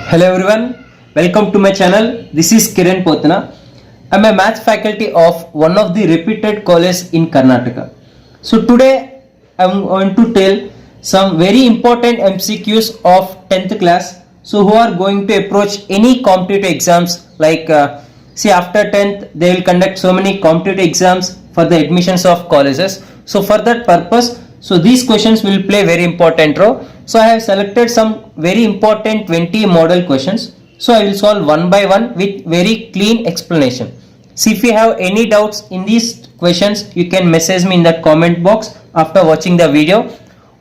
Hello everyone, welcome to my channel. This is Kiran Potana. I'm a maths faculty of one of the reputed colleges in Karnataka. So today I'm going to tell some very important MCQs of 10th class. So who are going to approach any competitive exams like see after 10th they will conduct so many competitive exams for the admissions of colleges. So for that purpose, so these questions will play very important role. So I have selected some very important 20 model questions. So I will solve one by one with very clean explanation. See, if you have any doubts in these questions, you can message me in the comment box after watching the video,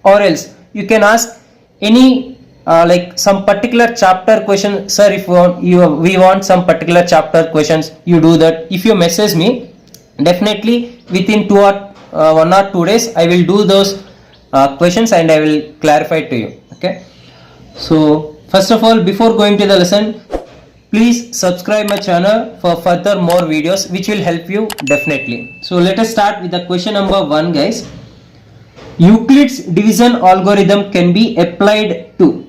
or else you can ask any like some particular chapter question. Sir, if we want some particular chapter questions, you do that. If you message me, definitely within 1 or 2 days I will do those questions and I will clarify to you. Okay, so first of all, before going to the lesson, please subscribe my channel for further more videos which will help you definitely. So let us start with the question number 1, guys. Euclid's division algorithm can be applied to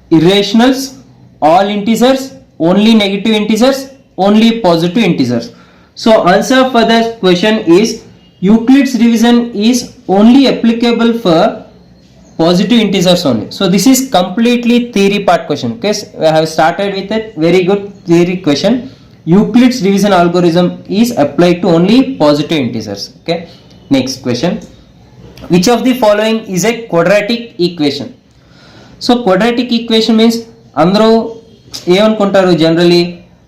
irrationals, all integers, only negative integers, only positive integers. So answer for the question is Euclid's division is only applicable for positive integers only. So this is completely theory part question. Okay, I have started with a very good theory question. Euclid's division algorithm is applied to only positive integers. Okay, next question. Which of the following is a quadratic equation? So quadratic equation means అందరూ ఏమనుకుంటారు, generally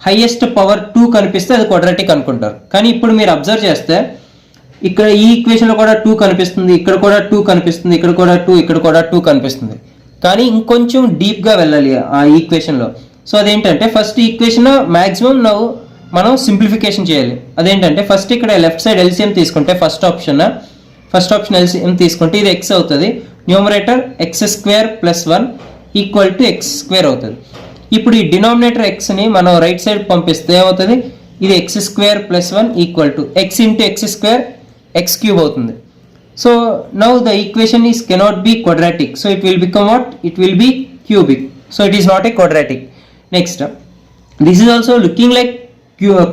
highest power 2 కనిపిస్తే అది quadratic అనుకుంటారు. కానీ ఇప్పుడు మీరు observe చేస్తే ఇక్కడ ఈ ఈక్వేషన్లో కూడా 2 కనిపిస్తుంది, ఇక్కడ కూడా 2 కనిపిస్తుంది, ఇక్కడ కూడా 2, ఇక్కడ కూడా 2 కనిపిస్తుంది. కానీ ఇంకొంచెం డీప్గా వెళ్ళాలి ఆ ఈక్వేషన్లో. సో అదేంటంటే ఫస్ట్ ఈక్వేషన్ మ్యాక్సిమం మనం సింప్లిఫికేషన్ చేయాలి. అదేంటంటే ఫస్ట్ ఇక్కడ లెఫ్ట్ సైడ్ ఎల్సిఎం తీసుకుంటే ఫస్ట్ ఆప్షన్ ఎల్సిఎం తీసుకుంటే ఇది ఎక్స్ అవుతుంది. Numerator X square plus 1 equal to X square అవుతుంది. ఇప్పుడు ఈ డినామినేటర్ ఎక్స్ని మనం రైట్ సైడ్ పంపిస్తే ఏమవుతుంది, ఇది X square plus 1 equal to X into X square x cube అవుతుంది. So now the equation is cannot be quadratic. So it will become what, it will B cubic. So it is not a quadratic. Next, this is also looking like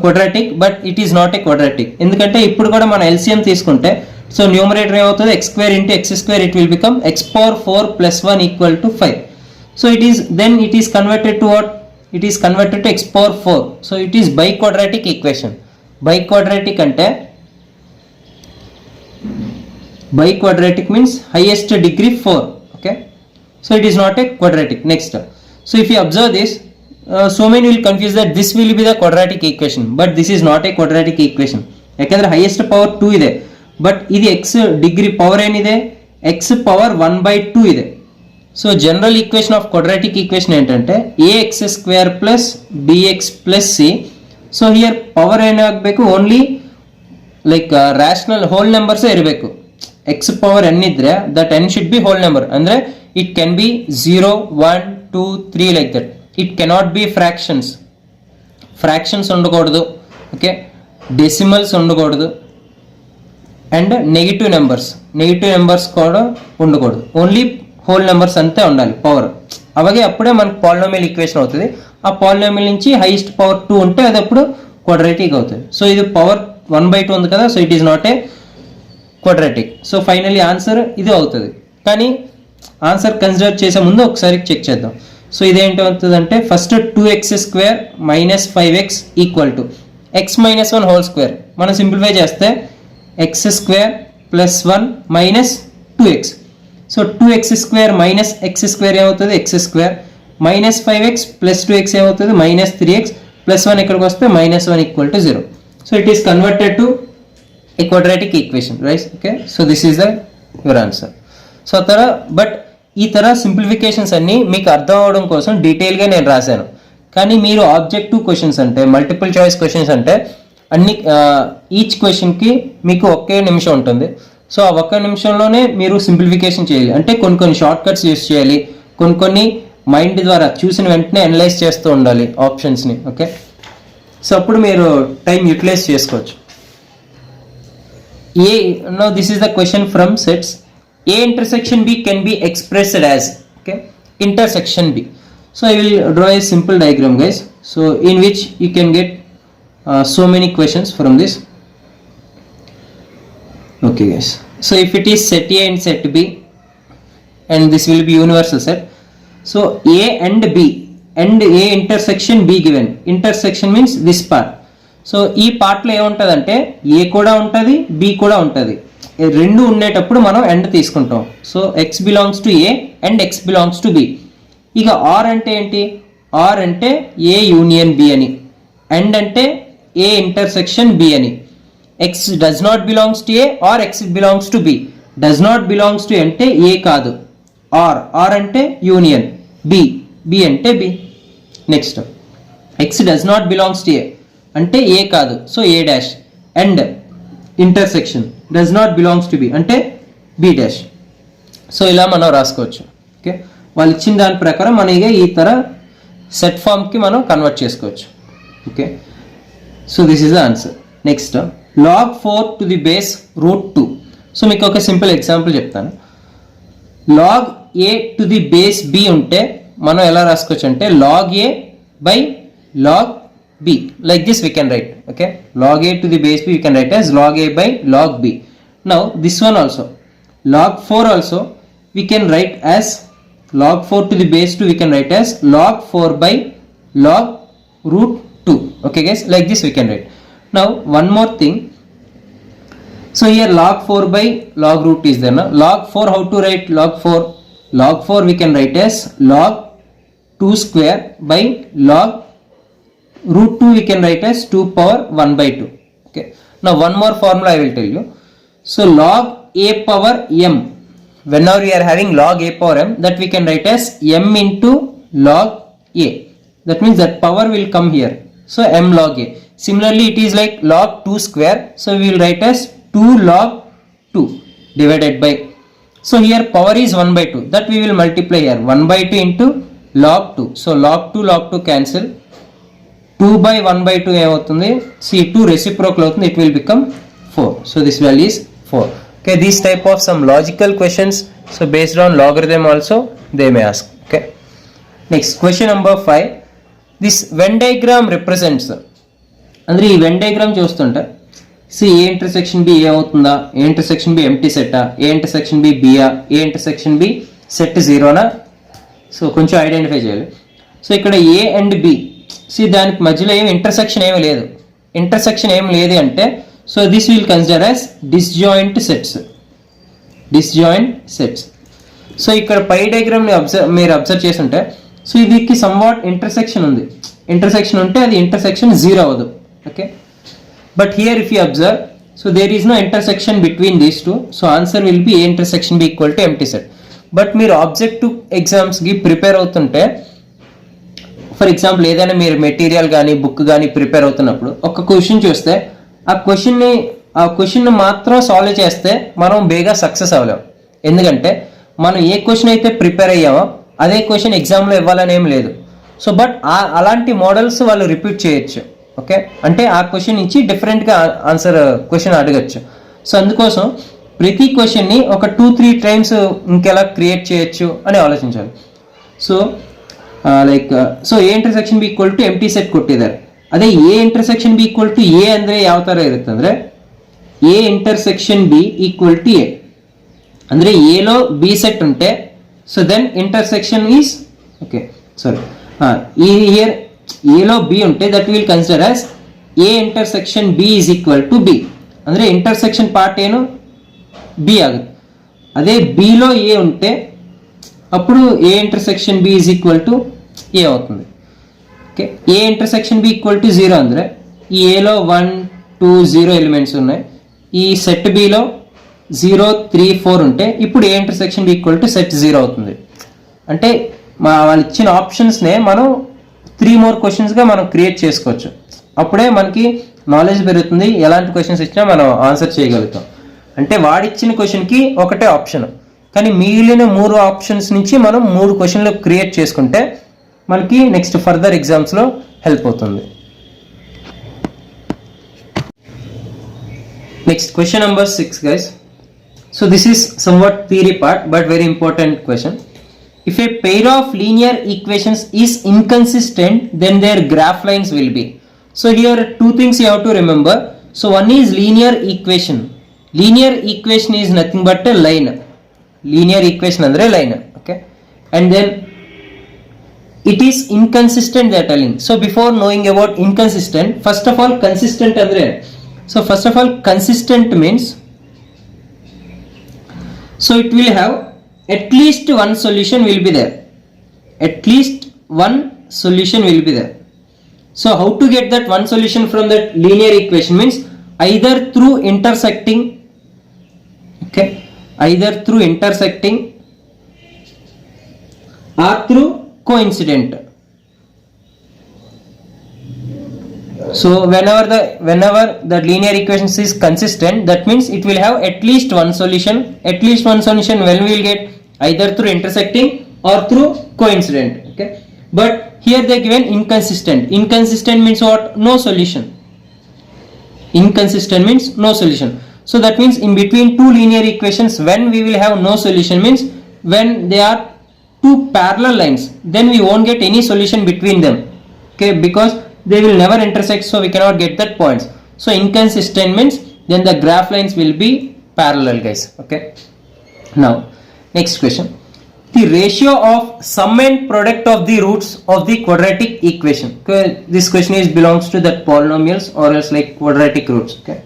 quadratic but it is not a quadratic. ఎందుకంటే ఇప్పుడు కూడా మన LCM తీసుకుంటే so numerator ఏమవుతుంది, x square into X square, it will become X power 4 plus 1 equal to 5. So it is converted to what, it is converted to X power 4. So it is by quadratic equation. By quadratic అంటే by quadratic means highest degree 4. Okay, so it is not a quadratic. Next, so if you observe this, so many will confuse that this will be the quadratic equation, but this is not a quadratic equation. ಯಾಕಂದ್ರೆ highest power 2 ಇದೆ, but ಇದು x degree power ಏನಿದೆ, x power 1/2 ಇದೆ. So general equation of quadratic equation ఏంటంటే ax square plus bx plus c. So here power ಏನಾಗಬೇಕು, only like rational whole numbers ಇರಬೇಕು. x power n ಇದ್ರೆ that n should be whole number. ಅಂದ್ರೆ it can be 0, 1, 2, 3 like that. It cannot be fractions ఉండకూడదు. Okay, decimals ఉండకూడదు and negative numbers కూడా ఉండకూడదు. Only whole numbers అంతే ఉండాలి power. అలాగే అప్పుడే మనకు పాలినామియల్ ఈక్వేషన్ అవుతుంది. ఆ పాలినామియల్ నుంచి హైయెస్ట్ పవర్ 2 ఉంటే అది అప్పుడు క్వాడ్రాటిక్ అవుతుంది. సో ఇది పవర్ 1/2 ఉంది కదా, so it is not a quadratic. So finally answer ఇది అవుతుంది. కానీ ఆన్సర్ కన్సిడర్ చేసే ముందు ఒకసారి చెక్ చేద్దాం. సో ఇదేంటి అవుతుందంటే first 2x square minus 5x equal to x minus 1 whole square. మనం సింప్లిఫై చేస్తే x square plus 1 minus 2x. So 2x square minus x square ఏమవుతుంది, x square minus 5x plus 2x ఏమవుతుంది, minus 3x plus 1 ఇక్కడికి వస్తే minus 1 equal to 0. So it is converted to a quadratic equation, right? Okay, so this is your answer. So but ఈ తర simplifications అన్ని మీకు అర్థం అవడం కోసం డీటెయిల్గా నేను రాశాను. కానీ మీరు ఆబ్జెక్టివ్ క్వశ్చన్స్ అంటే మల్టిపుల్ చాయిస్ క్వశ్చన్స్ అంటే అన్ని ఈచ్ క్వశ్చన్కి మీకు ఒకే నిమిషం ఉంటుంది. సో ఆ ఒక్క నిమిషంలోనే మీరు సింప్లిఫికేషన్ చేయాలి. అంటే కొన్ని షార్ట్ కట్స్ యూస్ చేయాలి, కొన్ని మైండ్ ద్వారా చూసిన వెంటనే అనలైజ్ చేస్తూ ఉండాలి ఆప్షన్స్ని. ఓకే, సో అప్పుడు మీరు టైం యూటిలైజ్ చేసుకోవచ్చు. Now this is the question from sets. A intersection B can be expressed as, okay, intersection B. So I will draw a simple diagram, guys, so in which you can get so many questions from this. Okay guys, so if it is set A and set B, and this will be universal set, so A and B and A intersection B given, intersection means this part. So ఈ పార్ట్లో ఏముంటుందంటే ఏ కూడా ఉంటుంది, B కూడా ఉంటుంది. రెండు ఉండేటప్పుడు మనం ఎండ్ తీసుకుంటాం. So x belongs to A and x belongs to B. ఇక ఆర్ అంటే ఏంటి? ఆర్ అంటే ఏ యూనియన్ బి అని, ఎండ్ అంటే ఏ ఇంటర్సెక్షన్ బి అని. X does not belongs to A or x belongs to B. Does not belongs to అంటే A కాదు, or, or అంటే యూనియన్, బి, బి అంటే B. Next x does not belongs to A అంటే A కాదు, so A dash, and intersection does not belongs to B అంటే B dash. So ఇలా మనం రాసుకోవచ్చు. ఓకే, వాళ్ళు ఇచ్చిన దాని ప్రకారం మనం ఇక ఈ తర సెట్ ఫామ్కి మనం కన్వర్ట్ చేసుకోవచ్చు. Okay, so this is the answer. Next log 4 to the base root 2. So మీకు ఒక సింపుల్ ఎగ్జాంపుల్ చెప్తాను. log a to the base b ఉంటే మనం ఎలా రాసుకోవచ్చు అంటే log a by log b, like this we can write. Okay, log a to the base b we can write as log a by log b. Now this one also, log 4 also we can write as log 4 to the base 2 we can write as log 4 by log root 2. Okay guys, like this we can write. Now one more thing, so here log 4 by log root is there. Now log 4, how to write log 4? Log 4 we can write as log 2 square by log root 2 we can write as 2 power 1 by 2. Okay, now one more formula I will tell you. So log a power m, whenever we are having log a power m, that we can write as m into log a. That means that power will come here, so m log a. Similarly it is like log 2 square, so we will write as 2 log 2 divided by, so here power is 1 by 2, that we will multiply here 1 by 2 into log 2. So log 2 cancel, 2 by 1 by 2 ఏమవుతుంది, c2 reciprocal అవుతుంది, it will become 4. So this value is 4. Okay, these type of some logical questions, so based on logarithm also they may ask. Okay, next question number 5. This Venn diagram represents, ಅಂದ್ರೆ ఈ Venn diagram చూస్తుంటే C A intersection B A అవుతుందా, A intersection B empty సెట్టా, A intersection B బియా, A intersection B set జీరోనా, so కొంచెం identify చేయాలి. So ఇక్కడ ఏ అండ్ బి, సి దానికి మధ్యలో ఏమి ఇంటర్సెక్షన్ ఏమి లేదు. ఇంటర్సెక్షన్ ఏమి లేదు అంటే so this will consider as disjoint sets, disjoint sets. So ఇక్కడ పై డయాగ్రామ్ని మీరు అబ్జర్వ్ చేస్తుంటే సో ఇదికి సమ్వాట్ ఇంటర్సెక్షన్ ఉంది. ఇంటర్సెక్షన్ ఉంటే అది ఇంటర్సెక్షన్ జీరో అవ్వదు. Okay, but here if you observe, so there is no intersection between these two, so answer will be A intersection B equal to empty set. But మీరు objective ఎగ్జామ్స్కి prepare అవుతుంటే, for example ఏదైనా మీరు material కానీ book కానీ prepare అవుతున్నప్పుడు ఒక question చూస్తే ఆ క్వశ్చన్ మాత్రం సాల్వ్ చేస్తే మనం బేగా సక్సెస్ అవ్వలేం. ఎందుకంటే మనం ఏ క్వశ్చన్ అయితే ప్రిపేర్ అయ్యామో అదే క్వశ్చన్ ఎగ్జామ్లో ఇవ్వాలని ఏం లేదు. సో బట్ అలాంటి మోడల్స్ వాళ్ళు రిపీట్ చేయొచ్చు. ఓకే, అంటే ఆ క్వశ్చన్ నుంచి డిఫరెంట్గా ఆన్సర్ క్వశ్చన్ అడగచ్చు. సో అందుకోసం ప్రతి క్వశ్చన్ని ఒక 2-3 టైమ్స్ ఇంకెలా క్రియేట్ చేయొచ్చు అని ఆలోచించాలి. So like so A intersection B equal to empty set ಕೊಟ್ಟಿದ್ದಾರೆ. ಅದೇ A intersection B equal to A ಅಂದರೆ ಯಾವ ಥರ ಇರುತ್ತೆ ಅಂದರೆ A intersection B equal to A ಅಂದರೆ ಎలో ಬಿ ಸೆಟ್ ఉంటే so then intersection is okay sorry ఈ హియర్ ఏలో బి ఉంటే that will consider as A intersection B is equal to B ಅಂದರೆ ಇಂಟರ್ಸೆಕ್ಷನ್ ಪಾರ್ಟ್ ಏನು ಬಿ ಆಗುತ್ತೆ. ಅದೇ ಬಿలో ఏ ఉంటే అప్పుడు A intersection B is equal to A అవుతుంది. Okay, A intersection B equal to 0 ಅಂದರೆ ఈ ఏలో 1, 2, 0 ఎలిమెంట్స్ ఉన్నాయి. ఈ సెట్ బిలో 0, 3, 4 ఉంటే ఇప్పుడు A intersection B equal to set 0 అవుతుంది. అంటే వాళ్ళు ఇచ్చిన ఆప్షన్స్నే మనం 3 more క్వశ్చన్స్గా మనం క్రియేట్ చేసుకోవచ్చు. అప్పుడే మనకి నాలెడ్జ్ పెరుగుతుంది. ఎలాంటి క్వశ్చన్స్ ఇచ్చినా మనం ఆన్సర్ చేయగలుగుతాం. అంటే వాడిచ్చిన క్వశ్చన్కి ఒకటే ఆప్షన్, కానీ మిగిలిన 3 ఆప్షన్స్ నుంచి మనం 3 క్వశ్చన్లు క్రియేట్ చేసుకుంటే మనకి నెక్స్ట్ ఫర్దర్ ఎగ్జామ్స్లో హెల్ప్ అవుతుంది. Next question number 6 guys. So this is somewhat theory part but very important question. if a pair of linear equations is inconsistent, then their graph lines will be. So here two things you have to remember. So one is linear equation. Linear equation is nothing but a line. Linear equation andre line. Okay. And then it is inconsistent they are telling. So before knowing about inconsistent, first of all consistent andre. So first of all consistent means, so it will have at least one solution will be there. At least one solution will be there. So how to get that one solution from that linear equation means either through intersecting, okay, either through intersecting or through coincident. So whenever the linear equation is consistent, that means it will have at least one solution. At least one solution when we will get either through intersecting or through coincident. Okay, but here they given inconsistent. Inconsistent means what? No solution. Inconsistent means no solution. So that means in between two linear equations, when we will have no solution means when they are two parallel lines, then we won't get any solution between them. Okay, because they will never intersect, so we cannot get that points. So inconsistent means then the graph lines will be parallel, guys. Okay. Now next question. The ratio of sum and product of the roots of the quadratic equation. Okay. This question is belongs to that polynomials or else like quadratic roots. Okay.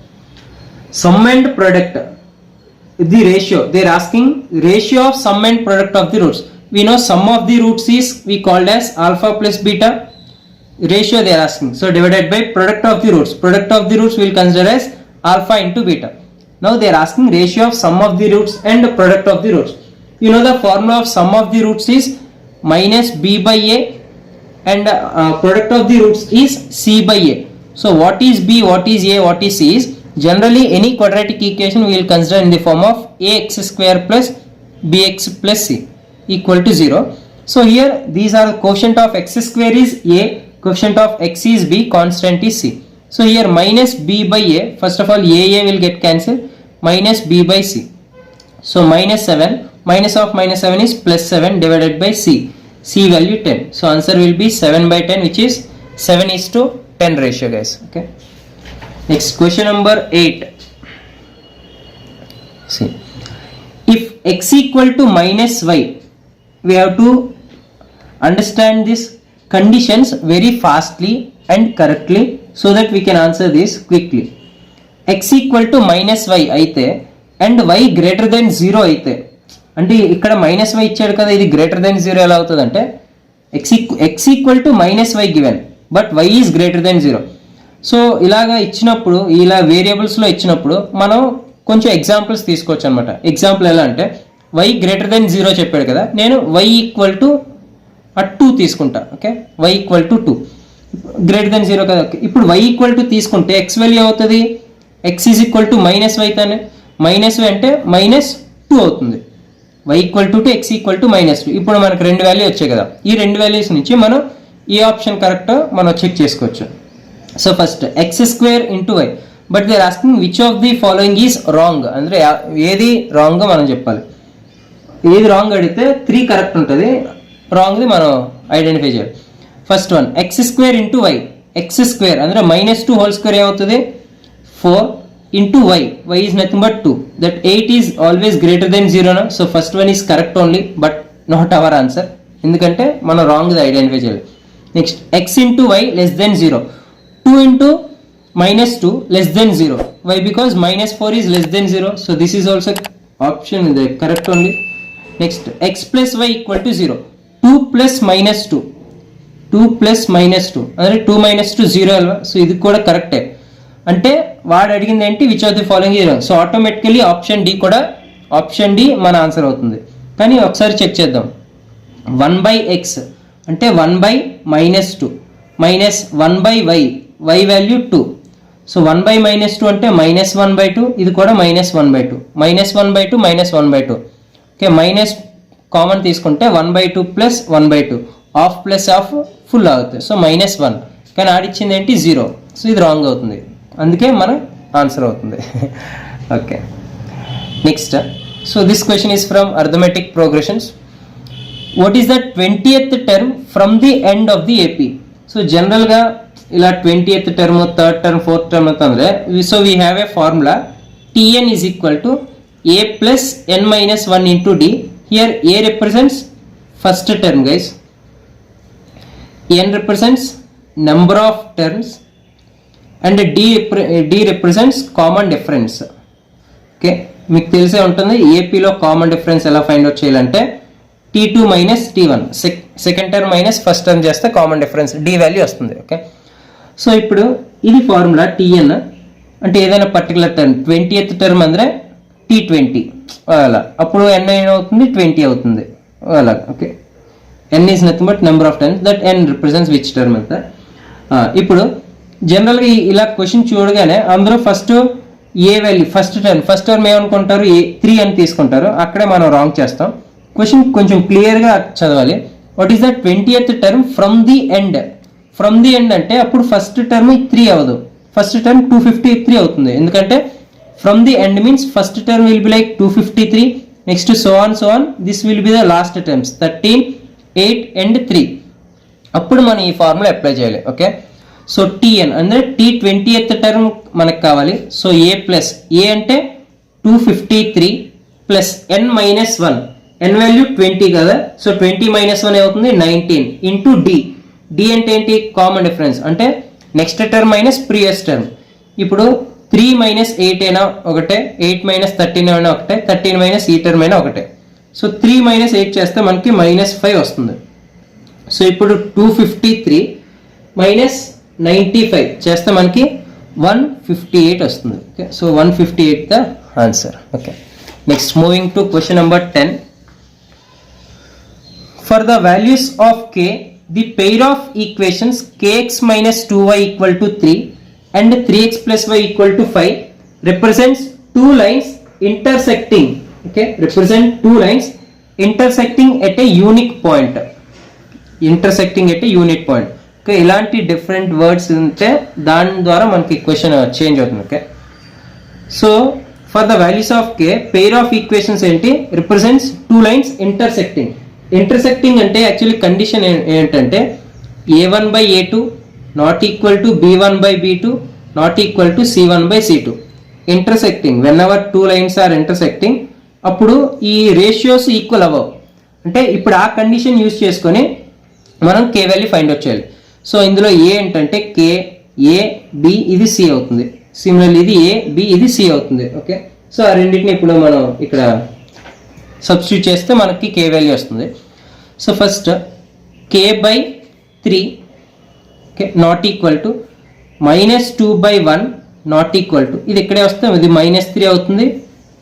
Sum and product. The ratio. They are asking ratio of sum and product of the roots. We know sum of the roots is we called as alpha plus beta. Ratio they are asking. So divided by product of the roots. Product of the roots we will consider as alpha into beta. Now they are asking ratio of sum of the roots and product of the roots. You know the formula of sum of the roots is minus b by a and product of the roots is c by a. So what is b, what is a, what is c is generally any quadratic equation we will consider in the form of ax square plus bx plus c equal to 0. So here these are quotient of x square is a, quotient of x is b, constant is c. So here minus b by a, first of all a will get cancelled, minus b by c. So minus 7, minus of minus 7 is plus 7 divided by c. C value 10. So answer will be 7 by 10, which is 7:10 ratio, guys. Okay. Next question number 8. See, if x equal to minus y, we have to understand this conditions very fastly and correctly so that we can answer this quickly. X equal to minus y అయితే and y greater than 0 అయితే, అంటే ఇక్కడ minus y ఇచ్చాడు కదా, ఇది greater than 0 ఎలా అవుతుంది అంటే x equal to minus y given but y is greater than 0. సో ఇలాగా ఇచ్చినప్పుడు ఇలా వేరియబుల్స్లో ఇచ్చినప్పుడు మనం కొంచెం ఎగ్జాంపుల్స్ తీసుకోవచ్చు అనమాట. ఎగ్జాంపుల్ ఎలా అంటే y గ్రేటర్ దెన్ 0 చెప్పాడు కదా, నేను y ఈక్వల్ టు 2 తీసుకుంటా. Okay, y equal to 2 greater than 0 కదా. ఇప్పుడు y ఈక్వల్ టు తీసుకుంటే x వాల్యూ అవుతుంది x is equal to minus y తానే, మైనస్ వై అంటే మైనస్ 2 అవుతుంది. y equal to x equal to minus 2. ఇప్పుడు మనకు రెండు వాల్యూ వచ్చాయి కదా, ఈ రెండు వాల్యూస్ నుంచి మనం ఏ ఆప్షన్ కరెక్ట్ మనం చెక్ చేసుకోవచ్చు. So first x square into y, but they are asking which of the following is wrong, అంటే ఏది రాంగ్ మనం చెప్పాలి. ఏది రాంగ్ అడిగితే 3 కరెక్ట్ ఉంటుంది, రాంగ్ది మనం ఐడెంటిఫై చేయాలి. First one x square into y, x square ಅಂದರೆ -2 హోల్ స్క్వేర్ ఏమవుతుంది 4 into y, y is nothing but 2, that 8 is always greater than 0 na. So first one is correct only but not our answer, ఎందుకంటే మనం wrong the identify చేయాలి. Next x into y less than 0, 2 into -2 less than 0, why because -4 is less than 0, so this is also option the correct only. Next x plus y equal to 0, 2 plus -2, 2 plus -2 అంటే 2 -2 0 Alva, so ఇది కూడా కరెక్టే. అంటే వాడు అడిగింది ఏంటి which of the following is wrong, so automatically option D కూడా option D మన ఆన్సర్ అవుతుంది. కానీ ఒకసారి చెక్ చేద్దాం. 1/x అంటే 1/-2 minus 1/y, y value 2, so 1/-2 అంటే -1/2, ఇది కూడా -1/2, -1/2 -1/2. ఓకే, మైనస్ కామన్ తీసుకుంటే 1/2 plus 1/2 half plus half full అవుతుంది, సో -1. కానీ ఆడిచ్చింది ఏంటి 0, సో ఇది రాంగ్ అవుతుంది, అందుకే మన ఆన్సర్ అవుతుంది. Okay, next so this question is from arithmetic progressions. What is the 20th term from the end of the AP. So జనరల్గా ఇలా 20th term, third term, fourth term ಅಂತಂದ್ರೆ so we have a formula Tn is equal to a plus n minus 1 into d. Here a represents first term guys, n represents number of terms and d represents common difference. Okay, మీకు తెలిసే ఉంటుంది ఏపీలో common difference ఎలా find out చేయాలంటే T2 minus T1, second term minus first term చేస్తే common difference d value వస్తుంది. Okay, so ఇప్పుడు ఇది ఫార్ములా Tn అంటే ఏదైనా పర్టికులర్ టర్మ్ 20th టర్మ్ ಅಂದರೆ T20 అలా, అప్పుడు n అవుతుంది 20 అవుతుంది అలా. Okay, n is nothing but number of terms that n represents which term అంతా. ఇప్పుడు జనరల్గా ఇలా క్వశ్చన్ చూడగానే అందరూ ఫస్ట్ ఏ వాల్యూ ఫస్ట్ టర్మ్ ఏమనుకుంటారు, 3 అని తీసుకుంటారు. అక్కడే మనం రాంగ్ చేస్తాం. క్వశ్చన్ కొంచెం క్లియర్గా చదవాలి. What is the 20th term from the end. From the end అంటే అప్పుడు ఫస్ట్ టర్మ్ 3 అవ్వదు, ఫస్ట్ టర్మ్ 253 అవుతుంది. ఎందుకంటే from the end means first term will be like 253, next so on this will be the last terms 13, 8 and 3. అప్పుడు మనం ఈ formula apply చేయాలి. Okay, so Tn అంటే T20th టర్మ్ మనకు కావాలి. సో a ప్లస్ a అంటే 253 plus n minus 1, n value 20 కదా, so 20 minus 1 అవుతుంది 19 ఇంటూ d అంటే ఏంటి, కామన్ డిఫరెన్స్ అంటే next term minus previous term. ఇప్పుడు 3 మైనస్ 8 అయినా ఒకటే, 8 మైనస్ 13 అయినా ఒకటే, 13 మైనస్ ఈ టర్మ్ అయినా ఒకటే. సో 3 మైనస్ 8 చేస్తే మనకి మైనస్ 5 వస్తుంది. సో ఇప్పుడు 253 మైనస్ 95 చేస్తే మనకి 158 వస్తుంది. Okay, so 158 the answer. Okay, next moving to question number 10. For the values of k, the pair of equations kx minus 2y equal to 3 and 3x plus y equal to 5 represents two lines intersecting. Okay, represent two lines intersecting at a unique point. Intersecting at a unique point. Okay, ఇలాంటి different words ఉంటే దాని ద్వారా మనకి question change అవుతుంది. Okay, so for the values of k, pair of equations ఏంటి, represents two lines intersecting. Intersecting అంటే actually condition ఏంటంటే a1 by a2 not equal to b1 by b2 not equal to c1 by c2. Intersecting whenever two lines are intersecting, అప్పుడు ఈ ratios equal అవ్వవు. అంటే ఇప్పుడు ఆ condition use చేసుకొని మనం k వాల్యూ ఫైండ్ అవుట్ చేయాలి. సో ఇందులో a ఏంటంటే k, a b ఇది c అవుతుంది. సిమిలర్లీ ఇది a b ఇది c అవుతుంది. ఓకే, సో ఆ రెండింటిని ఇప్పుడు మనం ఇక్కడ సబ్స్టిట్యూట్ చేస్తే మనకి k వాల్యూ వస్తుంది. So first k by 3 okay not equal to minus 2 by 1 not equal to, ఇది ఇక్కడే వస్తే ఇది మైనస్ 3 అవుతుంది,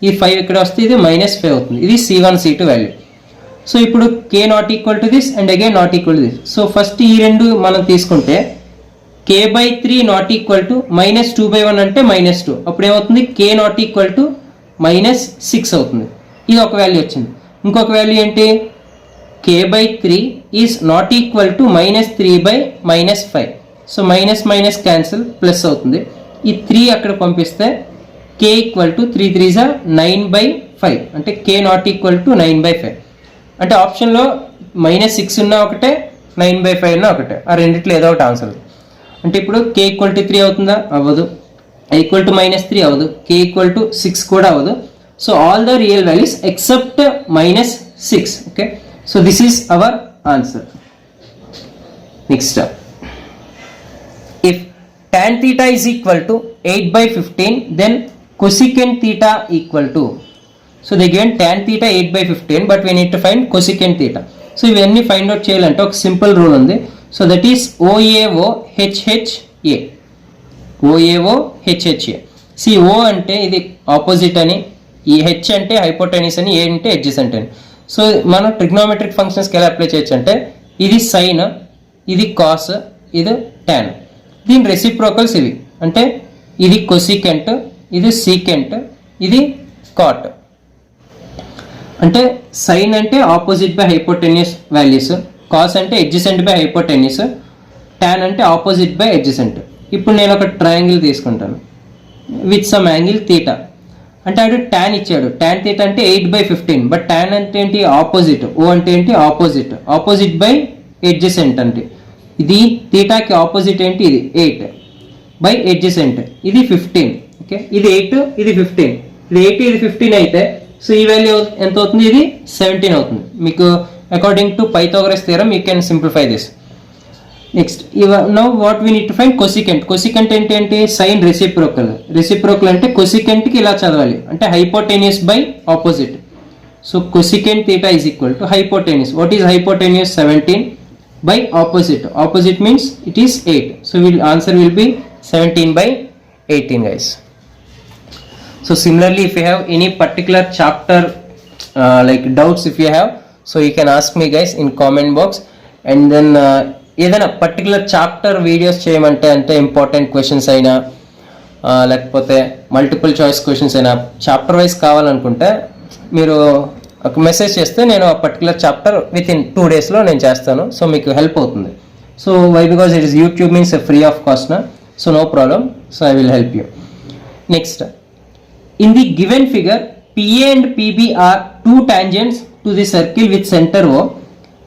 ఈ 5 ఇక్కడే వస్తే ఇది మైనస్ 5 అవుతుంది. ఇది c1 c2 వాల్యూ. సో ఇప్పుడు k not equal to this and again not equal to this. So first ఈ రెండు మనం తీసుకుంటే k by 3 not equal to minus 2 by 1 అంటే మైనస్ 2, అప్పుడు ఏమవుతుంది k not equal to minus 6 అవుతుంది. ఇది ఒక వాల్యూ వచ్చింది. ఇంకొక వాల్యూ ఏంటి, k by 3 is not equal to minus 3 by minus 5. So minus minus cancel, plus అవుతుంది. ఈ 3 అక్కడ పంపిస్తే k ఈక్వల్ టు 3 3 9 by 5 అంటే k not equal to 9 by 5. అంటే ఆప్షన్లో మైనస్ 6 ఉన్నా ఒకటే, 9 by 5 ఉన్నా ఒకటే, ఆ రెండిట్లో ఏదో ఒకటి ఆన్సర్. అంటే ఇప్పుడు k ఈక్వల్ టు 3 అవుతుందా, అవ్వదు. ఈక్వల్ టు మైనస్ 3 అవ్వదు. k ఈక్వల్ టు 6 కూడా అవ్వదు. So all the real values except minus 6. Okay, so this is our answer. Next up, if tan theta is equal to 8 by 15, then cosecant theta equal to, so they given tan theta 8 by 15, but we need to find cosecant theta. So ఇవన్నీ find out చేయాలంటే ఒక simple rule ఉంది. So that is OAO HHA. OAO HHA. C O అంటే ఇది opposite అని, ఈ H అంటే hypotenuse అని, ఏ అంటే ఎడ్జెసెంట్ అని. సో మనం ట్రిగ్నోమెట్రిక్ ఫంక్షన్స్కి ఎలా అప్లై చేయొచ్చు అంటే ఇది సైన్, ఇది కాస్, ఇది టాన్. దీని రెసిప్రోకల్స్ ఇవి. అంటే ఇది కొసికెంట్, ఇది సీకెంట్, ఇది కాట్. అంటే సైన్ అంటే opposite by hypotenuse values, cos అంటే ఎడ్జెసెంట్ బై హైపోటెన్యూస్, టాన్ అంటే ఆపోజిట్ బై ఎడ్జెసెంట్. ఇప్పుడు నేను ఒక ట్రయాంగిల్ తీసుకుంటాను విత్ సమ్ యాంగిల్ థీటా. అంటే ఆడు tan ఇచ్చాడు, tan θ అంటే 8/15, బట్ tan అంటే ఏంటి ఆపోజిట్, O అంటే ఏంటి ఆపోజిట్, ఆపోజిట్ బై ఎడ్జసెంట్ అంటే ఇది థీటాకి ఆపోజిట్ ఏంటి ఇది 8/adjacent, ఇది 15. ఓకే, ఇది 8 ఇది 15, ఇది 8 ఇది 15 అయితే సో ఈ వాల్యూ ఎంత అవుతుంది, ఇది 17 అవుతుంది. మీకు according to Pythagoras theorem you can simplify this. Next now what we need to find cosecant. Cosecant ఏంటి సైన్ రెసిప్రోకల్. రెసిప్రోకల్ అంటే కొసికెంట్కి ఇలా చదవాలి, అంటే hypotenuse by opposite. So cosecant theta is equal to hypotenuse. What is hypotenuse? 17 by opposite. Opposite means it is 8. So answer will be 17/18 guys. So similarly if you have any particular chapter like doubts if you have, so you can ask me guys in comment box. And then ఏదైనా particular chapter videos చేయమంటే, అంటే important questions అయినా లేకపోతే multiple choice questions అయినా chapter wise కావాలనుకుంటే మీరు ఒక message చేస్తే నేను ఆ పర్టికులర్ చాప్టర్ విత్ ఇన్ 2 daysలో నేను చేస్తాను. సో మీకు హెల్ప్ అవుతుంది. So why because it is YouTube means free of cost నా, so no problem. So I will help you. Next, in the given figure PA and PB are 2 tangents to the circle with center O.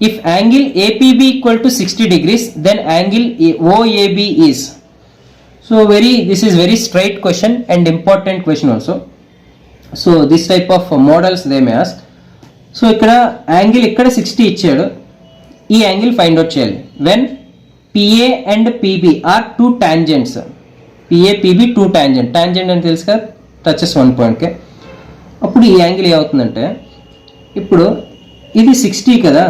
If angle APB equal to 60 degrees, then angle OAB is. So this is very straight question and important question also. So this type of models they may ask. సో ఇక్కడ angle ఇక్కడ 60 ఇచ్చాడు, ఈ angle find out చేయాలి. When PA and PB are 2 tangents. PA PB 2 tangent. Tangent అని తెలుసు కదా, touches 1 point. అప్పుడు ఈ యాంగిల్ ఏమవుతుందంటే, ఇప్పుడు ఇది 60 కదా,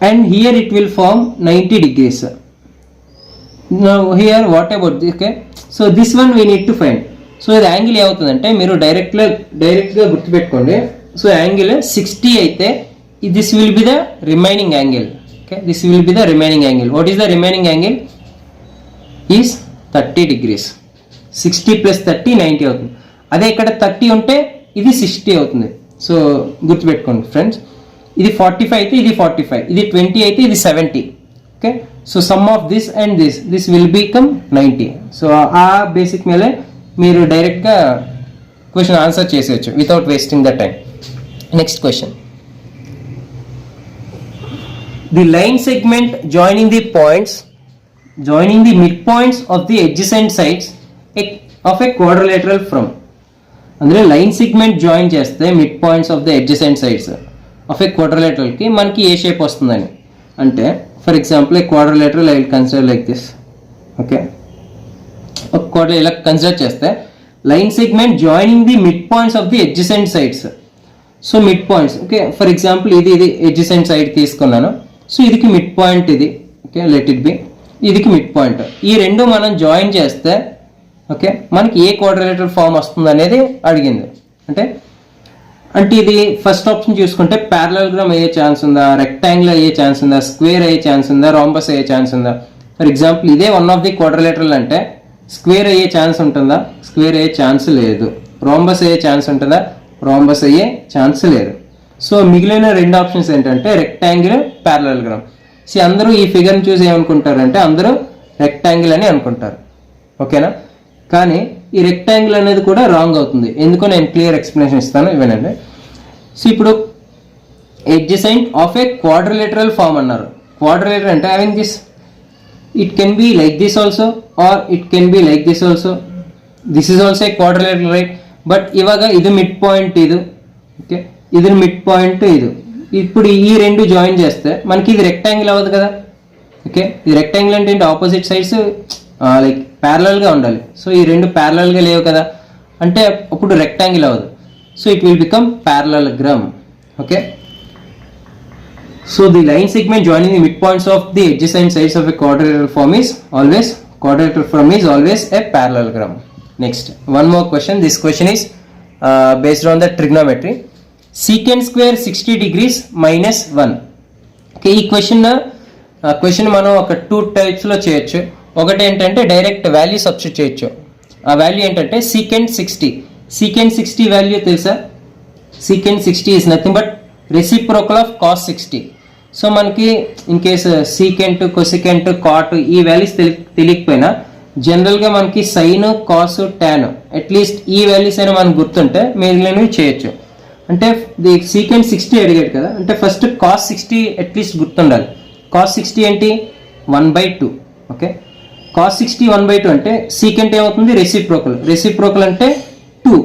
and here it will form 90 degrees. Now here what about this? Okay, so this one we need to find. So ఇది యాంగిల్ ఏమవుతుందంటే మీరు డైరెక్ట్గా గుర్తుపెట్టుకోండి. సో యాంగిల్ 60 అయితే this will be the remaining angle. Okay, this will be the remaining angle. What is the remaining angle? Is 30 degrees. 60 + 30 90 అవుతుంది. అదే ఇక్కడ 30 ఉంటే ఇది 60 అవుతుంది. సో గుర్తుపెట్టుకోండి ఫ్రెండ్స్, ఇది 45 అయితే ఇది 45, ఇది 20 అయితే ఇది 70. Okay, so sum of this and this will become 90. So ఆ బేసిక్ ಮೇಲೆ మీరు డైరెక్ట్గా క్వశ్చన్ ఆన్సర్ చేసేయచ్చు without wasting the time. Next question, the line segment joining the mid points of the adjacent sides of a quadrilateral from. అందులో line segment join చేస్తే mid points of the adjacent sides of a క్వాడ్రిలేటరల్కి మనకి ఏ shape వస్తుందని అంటే, for example a quadrilateral I will consider like this. Okay, ఒక quadrilateral ఇలా consider చేస్తే line segment joining the mid points of the adjacent sides. So mid points, okay, for example ఇది adjacent side తీసుకున్నాను. So ఇదికి mid point ఇది. Okay, let it be, ఇదికి mid point. ఈ రెండు మనం జాయిన్ చేస్తే ఓకే మనకి ఏ క్వాడ్రిలేటరల్ ఫామ్ వస్తుంది అనేది అడిగింది. అంటే ఇది ఫస్ట్ ఆప్షన్ చూసుకుంటే ప్యారలలోగ్రామ్ అయ్యే ఛాన్స్ ఉందా, రెక్టాంగిల్ అయ్యే ఛాన్స్ ఉందా, స్క్వేర్ అయ్యే ఛాన్స్ ఉందా, రాంబస్ అయ్యే ఛాన్స్ ఉందా. ఫర్ ఎగ్జాంపుల్ ఇదే వన్ ఆఫ్ ది క్వాడ్రిలేటరల్ అంటే స్క్వేర్ అయ్యే ఛాన్స్ ఉంటుందా, స్క్వేర్ అయ్యే ఛాన్స్ లేదు. రాంబస్ అయ్యే ఛాన్స్ ఉంటుందా, రాంబస్ అయ్యే ఛాన్స్ లేదు. సో మిగిలిన 2 ఆప్షన్స్ ఏంటంటే రెక్టాంగిల్, ప్యారలలోగ్రామ్. అందరూ ఈ ఫిగర్ని చూసి ఏమనుకుంటారంటే అందరూ రెక్టాంగిల్ అని అనుకుంటారు. ఓకేనా, కానీ ఈ రెక్టాంగిల్ అనేది కూడా రాంగ్ అవుతుంది. ఎందుకో నేను క్లియర్ ఎక్స్ప్లెనేషన్ ఇస్తాను, ఇవేనండి. సో ఇప్పుడు adjacent of a quadrilateral form అన్నారు. క్వాడ్రిలేటరల్ అంటే having this, it can be like this also or it can be like this also. This is also a quadrilateral, right? But ఇవాగ ఇది mid point ఇది. Okay, ఇది mid point ఇది. ఇప్పుడు ఈ రెండు జాయిన్ చేస్తే మనకి ఇది రెక్టాంగిల్ అవ్వదు కదా. ఓకే, ఇది రెక్టాంగిల్ అంటే ఏంటి, ఆపోజిట్ సైడ్స్ లైక్ ప్యారలల్గా ఉండాలి. సో ఈ రెండు ప్యారలల్గా లేవు కదా, అంటే అప్పుడు రెక్టాంగిల్ అవ్వదు. So it will become parallelogram. Okay, so the line segment joining the mid points of the adjacent sides of a quadrilateral form is always a parallelogram. Next, one more question. This question is based on the trigonometry. Secant square 60 degrees minus 1. Okay, ఈ question మనం ఒక 2 టైప్స్లో చేయొచ్చు. ఒకటి ఏంటంటే direct value substitute చేయొచ్చు. ఆ value ఏంటంటే secant 60 value తెలుసా? secant 60 is nothing but reciprocal of cos 60. సో మనకి in case secant, cosecant, cot ఈ వాల్యూస్ తెలియకపోయినా జనరల్గా మనకి సైన్ కాస్ టాన్ అట్లీస్ట్ ఈ వాల్యూస్ అయినా మనకు గుర్తుంటే మిగిలినవి చేయొచ్చు. అంటే ది సీకెంట్ 60 అడిగాడు కదా, అంటే ఫస్ట్ కాస్ 60 అట్లీస్ట్ గుర్తుండాలి. కాస్ 60 ఏంటి 1/2. ఓకే, కాస్ 60 1/2 అంటే సీకెంట్ ఏమవుతుంది రెసిప్రోకల్ అంటే 2.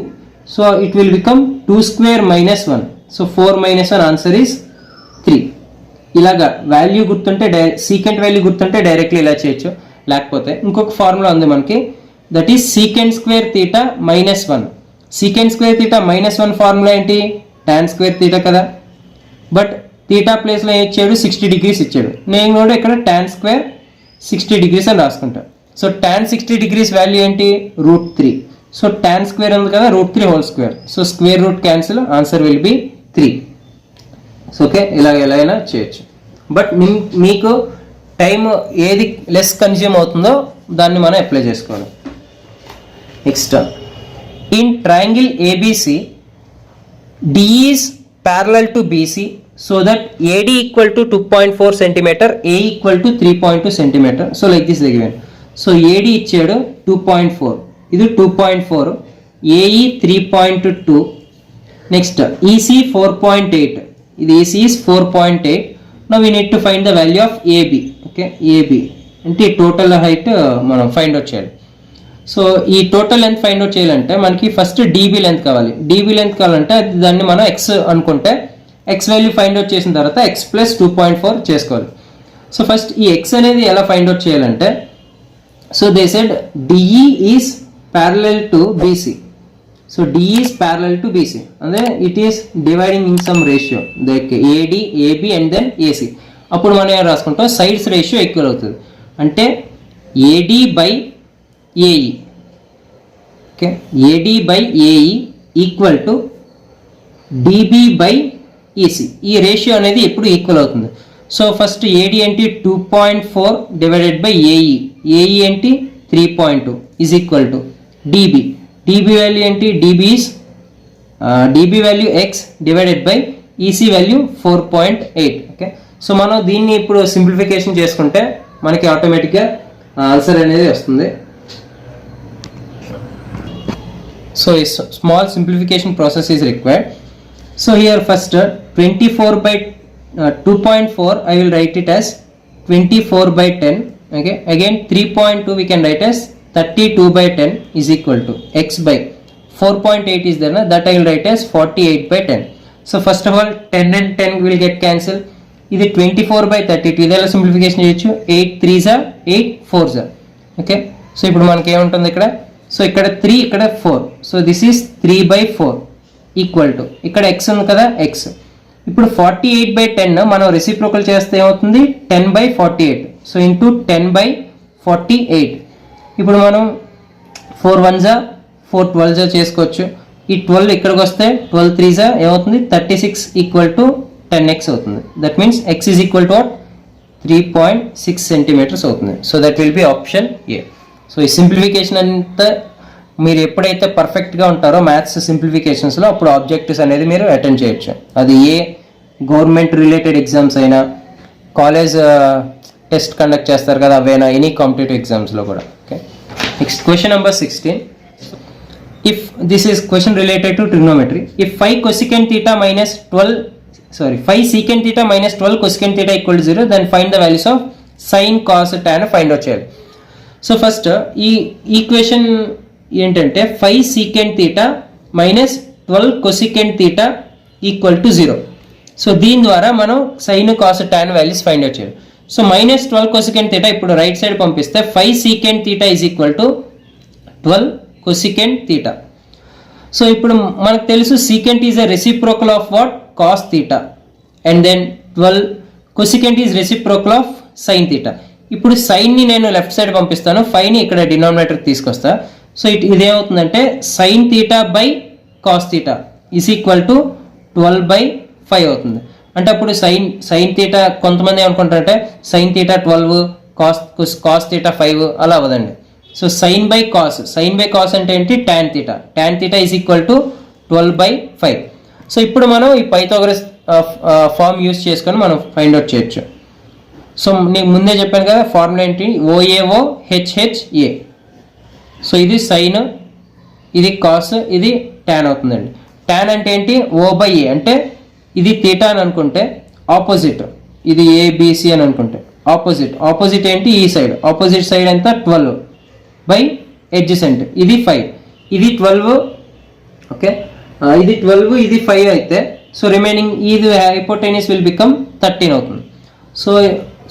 So it will become 2² - 1. So 4 - 1 answer is 3. ఇలాగా వాల్యూ గుర్తుంటే సీకెంట్ వాల్యూ గుర్తుంటే డైరెక్ట్లీ ఇలా చేయొచ్చు. లేకపోతే ఇంకొక ఫార్ములా ఉంది మనకి, that is secant square theta -1. Secant square theta -1 formula ఏంటి tan స్క్వేర్ తీటా కదా, బట్ తీటా ప్లేస్లో ఏం ఇచ్చాడు 60 degrees ఇచ్చాడు. నేను కూడా ఇక్కడ tan స్క్వేర్ 60 degrees అని రాసుకుంటా. సో tan 60 degrees వాల్యూ ఏంటి √3. సో tan స్క్వేర్ ఉంది కదా √3 whole square. So square root cancel, answer will B 3. So okay, ఇలా ఎలా అయినా చేయొచ్చు. బట్ మీకు టైం ఏది లెస్ కన్జ్యూమ్ అవుతుందో దాన్ని మనం అప్లై చేసుకోవాలి. Next, in triangle ABC D is parallel to BC so that AD equal to 2.4 cm, A equal to 3.2 cm. So like this given. So AD ఇచ్చాడు 2.4, ఇది 2.4, ఏఈ 3.2, నెక్స్ట్ ఈసీ 4.8, ఇది EC is 4.8. Now we need to find the value of AB. Okay, AB అంటే total height మనం find out చేయాలి. So ఈ total length find out చేయాలంటే మనకి first DB length కావాలి. డీబీ లెంత్ కావాలంటే దాన్ని మనం ఎక్స్ అనుకుంటే ఎక్స్ వాల్యూ ఫైండ్ అవుట్ చేసిన తర్వాత ఎక్స్ ప్లస్ 2.4 చేసుకోవాలి. సో ఫస్ట్ ఈ ఎక్స్ అనేది ఎలా ఫైండ్ అవుట్ చేయాలంటే, so they said DE is parallel to BC. So DE is parallel to BC అంటే it is dividing in some ratio like AD, AB and then AC. అప్పుడు మనం ఏం రాసుకుంటాం, sides ratio equal అవుతుంది. అంటే AD by AE, okay, AD by AE equal to DB by EC. ఈ ratio అనేది ఎప్పుడు ఈక్వల్ అవుతుంది. సో ఫస్ట్ ఏడి ఏంటి 2.4 డివైడెడ్ బై ఏఈ, ఏఈ ఏంటి 3.2 is equal to DB. DB value ఏంటి, DB value x divided by EC value 4.8. Okay, so మనం దీన్ని ఇప్పుడు సింప్లిఫికేషన్ చేసుకుంటే మనకి ఆటోమేటిక్గా ఆన్సర్ అనేది వస్తుంది. So a small simplification process is required. So here first 24 by 2.4 I will write it as 24 by 10. Okay, again 3.2 we can write as 32 by 10 is equal to x by 4.8 is there, that I will write as 48 by 10. So first of all 10 and 10 will get cancelled. ఇది 24 by 32, ఇది ఎలా simplification చేయొచ్చు, 8 3s 8 4s. Okay, so ఇప్పుడు మనకి ఏముంటుంది ఇక్కడ, so ఇక్కడ 3 ఇక్కడ 4, so this is 3 by 4 equal to ఇక్కడ ఎక్స్ ఉంది కదా ఎక్స్. ఇప్పుడు 48 by 10 మనం రెసిప్రోకల్ చేస్తే ఏమవుతుంది 10 by 48. So into 10 by 48. ఇప్పుడు మనం 4 1s 4 12s చేసుకోవచ్చు. ఈ 12 ఇక్కడికి వస్తే 12 3s ఏమవుతుంది 36 ఈక్వల్ టు 10x అవుతుంది. That means x is equal to 3.6 centimetres అవుతుంది. So that will be option A. So ఈ సింప్లిఫికేషన్ అంతా మీరు ఎప్పుడైతే పర్ఫెక్ట్గా ఉంటారో మ్యాథ్స్ సింప్లిఫికేషన్స్లో అప్పుడు ఆబ్జెక్టివ్స్ అనేది మీరు అటెండ్ చేయొచ్చు. అది ఏ గవర్నమెంట్ రిలేటెడ్ ఎగ్జామ్స్ అయినా, కాలేజ్ టెస్ట్ కండక్ట్ చేస్తారు కదా అవైనా, ఎనీ కాంపిటేటివ్ ఎగ్జామ్స్లో కూడా. Okay, next question number 16. If this is question related to trigonometry, if 5 cosecant theta minus 5 secant theta minus 12 cosecant theta equal to 0, then find the values of sin, cos, tan find out చేయాలి. So first ఈ equation ఏంటంటే 5 secant theta minus 12 cosecant theta equal to 0. So దీని ద్వారా మనం sin, cos, tan values find out చేయాలి. So minus 12 cosecant theta ఇప్పుడు right side పంపిస్తే 5 secant theta is equal to 12 cosecant theta. So ఇప్పుడు మనకు తెలుసు secant is a reciprocal of what cos theta and then 12 cosecant is reciprocal of sin theta. ఇప్పుడు సైన్ని నేను left side పంపిస్తాను, 5ని ఇక్కడ డినామినేటర్కి తీసుకొస్తా. సో ఇదేమవుతుందంటే sin theta by cos theta is equal to 12/5 అవుతుంది. అంటే అప్పుడు sin theta కొంతమంది ఏమనుకుంటారంటే sin theta 12 cos theta 5 అలా అవ్వదండి. సో sin by cos అంటే ఏంటి tan theta is equal to 12/5. So ఇప్పుడు మనం ఈ పైథాగరస్ ఫార్మ్ యూజ్ చేసుకొని మనం ఫైండ్ అవుట్ చేయొచ్చు. సో నేను ముందే చెప్పాను కదా ఫార్ములా ఏంటి, OAO HHA. సో ఇది సైన్, ఇది కాస్, ఇది tan అవుతుందండి. tan అంటే ఏంటి? O/A అంటే ఇది తీటా అని అనుకుంటే ఆపోజిట్, ఇది ABC అని అనుకుంటే ఆపోజిట్ ఏంటి? ఈ సైడ్. ఆపోజిట్ సైడ్ ఎంత? 12/adjacent. ఇది 5, ఇది 12. ఓకే, ఇది 12, ఇది 5 అయితే సో రిమైనింగ్ ఇది హైపోటెన్యూస్ విల్ బికమ్ 13 అవుతుంది.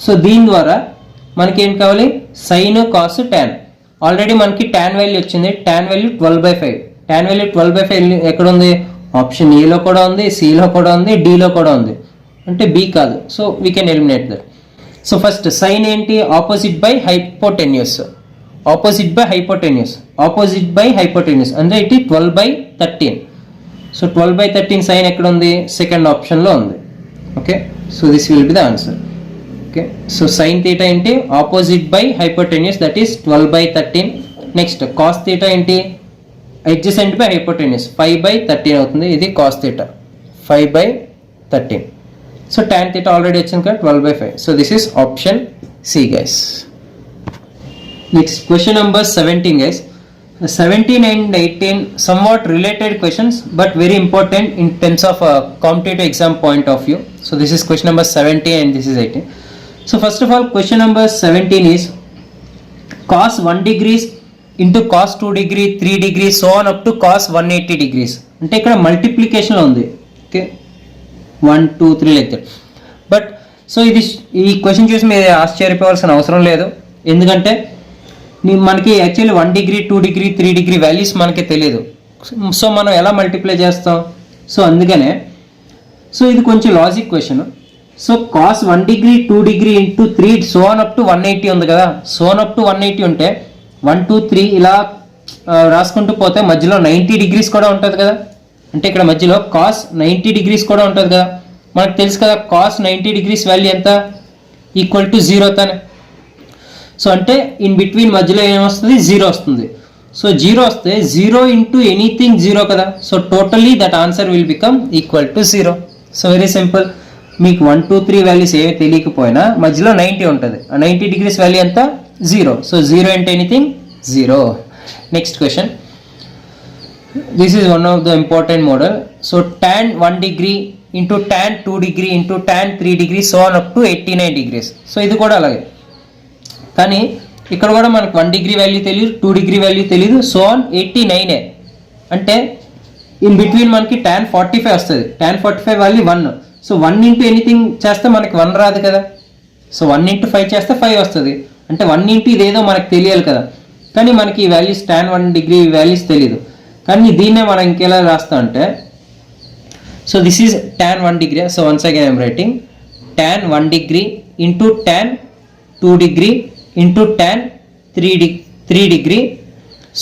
సో దీని ద్వారా మనకి ఏం కావాలి? Sine, cos, tan. ఆల్రెడీ మనకి tan వాల్యూ వచ్చింది. tan value 12/5. tan వాల్యూ 12/5 ఎక్కడ ఉంది? ఆప్షన్ ఏలో కూడా ఉంది, సిలో కూడా ఉంది, డిలో కూడా ఉంది. అంటే బి కాదు. So we can eliminate that. So first sine ఏంటి? Opposite by hypotenuse. Opposite by hypotenuse అంటే ఇది 12/13. సో 12/13 సైన్ ఎక్కడ ఉంది? సెకండ్ ఆప్షన్లో ఉంది. Okay, so this will be the answer. Okay, so sine theta ఏంటి? Opposite by hypotenuse, that is 12/13. Next cos theta ఏంటి? Adjacent by hypotenuse, 5/13 అవుతుంది. ఇది cos theta 5/13. So tan theta already వచ్చింది కదా 12/5. So this is option C guys. Next question number 17 guys. 17 and 18 somewhat related questions but very important in terms of competitive exam point of view. So this is question number 17 and this is 18. So first of all, question number 17 is cos 1 degrees into cos 2 degree, 3 degree, so on up to cos 180 degrees. అంటే ఇక్కడ multiplication ఉంది. Okay, 1 2 3 like that. But so ఇది ఈ question చూసి మీరు ఆశ్చర్యపోవాల్సిన అవసరం లేదు. ఎందుకంటే మనకి actually 1 degree, 2 degree, 3 degree values మనకి తెలియదు. సో మనం ఎలా మల్టిప్లై చేస్తాం? సో అందుకనే సో ఇది కొంచెం logic question. So cos 1 degree, 2 degree into 3 so on up to 180 ఉంది కదా. సో ఆన్ అప్ టు 180 ఉంటే 1 2 3 ఇలా రాసుకుంటూ పోతే మధ్యలో 90 degrees కూడా ఉంటుంది కదా. అంటే ఇక్కడ మధ్యలో కాస్ 90 degrees కూడా ఉంటుంది కదా. మనకు తెలుసు కదా కాస్ 90 degrees వాల్యూ ఎంత? ఈక్వల్ టు 0 తానే. సో అంటే ఇన్ బిట్వీన్ మధ్యలో ఏమొస్తుంది? 0 వస్తుంది. సో 0 వస్తే 0 ఇంటూ ఎనీథింగ్ 0 కదా. So totally that answer will become equal to 0. So very simple. మీకు 1 2 3 వాల్యూస్ ఏమి తెలియకపోయినా మధ్యలో 90 ఉంటుంది. ఆ 90 degrees వాల్యూ ఎంత? 0. So 0 into anything 0. Next question. This is one of the important model. So tan 1 degree into tan 2 degree into tan 3 degree so on up to 89 degrees. So ఇది కూడా అలాగే. కానీ ఇక్కడ కూడా మనకు 1 degree వాల్యూ తెలియదు, 2 degree value తెలియదు, so on 89. అంటే ఇన్ బిట్వీన్ మనకి tan 45 వస్తుంది. tan 45 value 1. So 1 into anything చేస్తే మనకి 1 రాదు కదా. సో 1 ఇంటూ 5 చేస్తే 5 వస్తుంది. అంటే 1 ఇంటూ ఇదేదో మనకు తెలియాలి కదా. కానీ మనకి ఈ వాల్యూస్ tan 1 degree వాల్యూస్ తెలియదు. కానీ దీన్నే మనం ఇంకెలా రాస్తాం అంటే so this is tan 1 degree. So once again I'm writing tan 1 degree into tan 2 degree into tan 3 degree